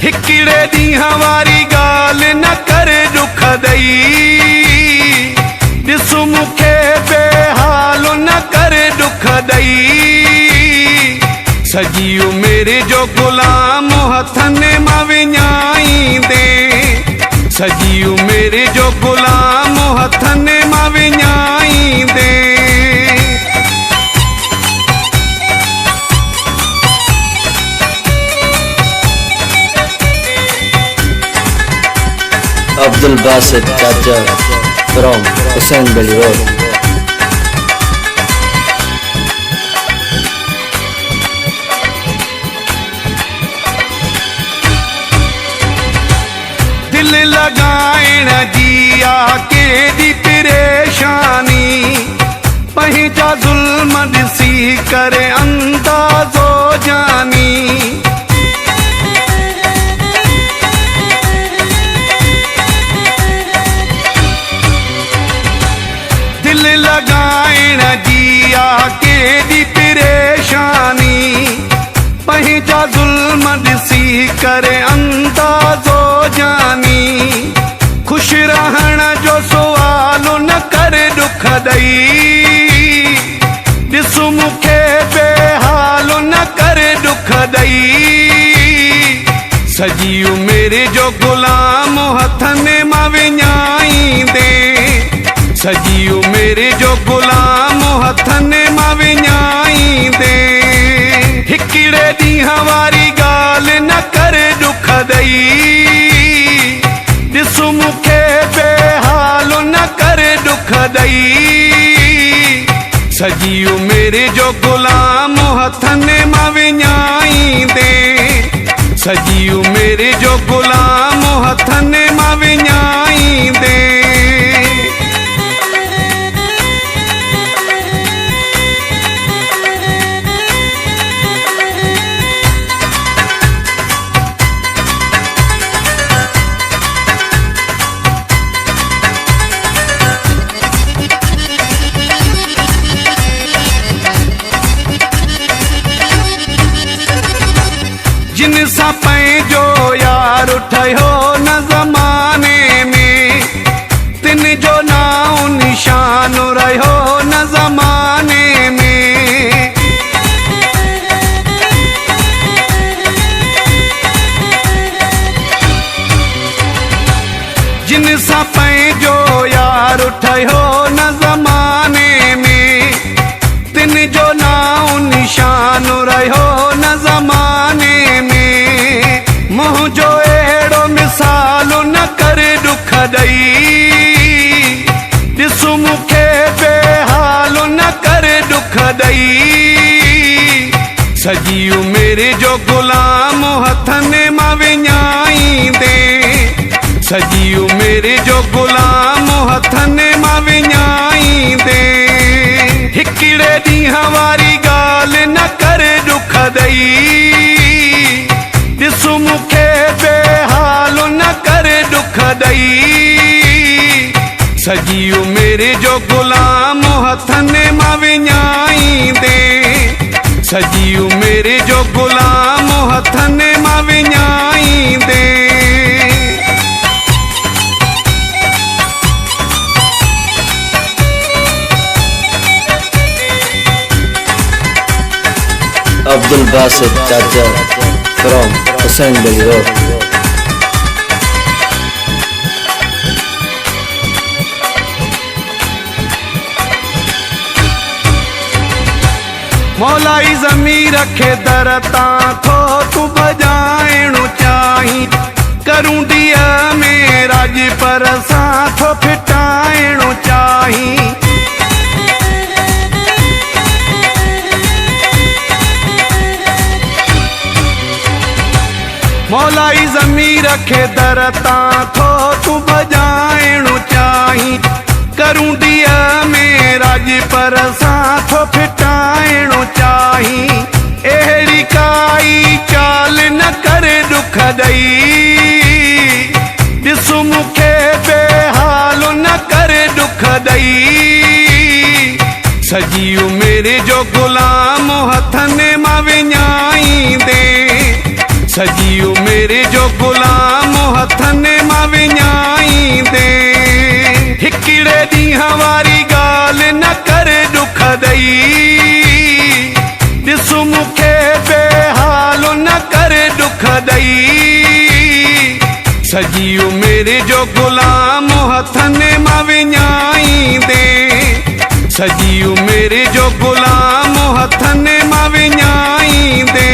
हिकिड़े ॾींहं वारी ॻाल्हि न कर दुख दई, ॾिस मूंखे बेहाल न कर दुख दई। सॼी उमिरि जो ग़ुलाम हथनि मां विञाईंदे, सॼी उमिरि जो ग़ुलाम हथनि मां विञाईंदे। Abdul Basit Chacha from Hussain Belly Road. दिल लगाइण जी आके दी परेशानी, पंहिंजा ज़ुल्म ॾिसी करे अंदाज़ो जानी। दिल लगाइण जी आके दी परेशानी, पंहिंजा ज़ुल्म ॾिसी करे अंदाज़ो जानी। खुश रहण जो सुवाल न कर दुख दई, ॾिस मूंखे बेहाल न कर दुख दई। सॼी उमिरि जो ग़ुलाम हथनि मां विञाईंदे, सॼी उमिरि जो ग़ुलाम हथनि मां विञाईंदे। हिकिड़े ॾींहं वारी ॻाल्हि न कर दुख दई, ॾिस मूंखे बेहाल न कर दुख दई। सॼी उमिरि जो ग़ुलाम हथनि मां विञाईंदे, सॼी उमिरि जो ग़ुलाम हथनि मां विञाईंदे। जिन सां पंहिंजो यार ठहियो न ज़माने में, तिन जो नाउ निशान रहियो न ज़माने में। जिन सां पंहिंजो यार ठहियो न ज़माने में, तिन जो नाउ निशान रहियो न ज़माने में। मुंहिंजो अहिड़ो मिसाल न कर दुख दई, ॾिस मूंखे बेहाल न कर दुख दई। सॼी उमिरि जो ग़ुलाम हथनि मां विञाईंदे, सॼी उमिरि जो ग़ुलाम हथनि मां विञाईंदे। हिकिड़े ॾींहं वारी ॻाल्हि न कर दुख दई, ॾिस मूंखे बेहाल न कर दुख दई। सॼी उमिरि जो ग़ुलाम हथनि मां विञाईंदे, सॼी उमिरि जो ग़ुलाम हथनि मां विञाईंदे। Abdul Basit Chacha from Hussain Belly Road. मौलाई ज़मीर खे दर तां थो तूं बजाइणो चाहीं, करूं ॾींह में राज पर सां थो फिटाइणो चाहीं। मौलाई ज़मीर खे दर तां थो तूं बजाइणो चाहीं, करूं ॾींह में राज पर सां थो फिटाइणो चाहीं। अहिड़ी काई चाल न कर दुख दई, ॾिस मूंखे बेहाल न कर दुख दई। सॼी उमिरि जो ग़ुलाम हथनि मां विञाईंदे, सजियो मेरे जो गुलाम हथने मां विञाईंदे हिकिड़े ॾींहं वारी ॻाल्हि न कर दुख ॾई ॾिस मूंखे बेहाल न कर दुख ॾई सजियो मेरे जो गुलाम हथने मां विञाईंदे सजियो मेरे जो गुलाम हथने मां विञाईंदे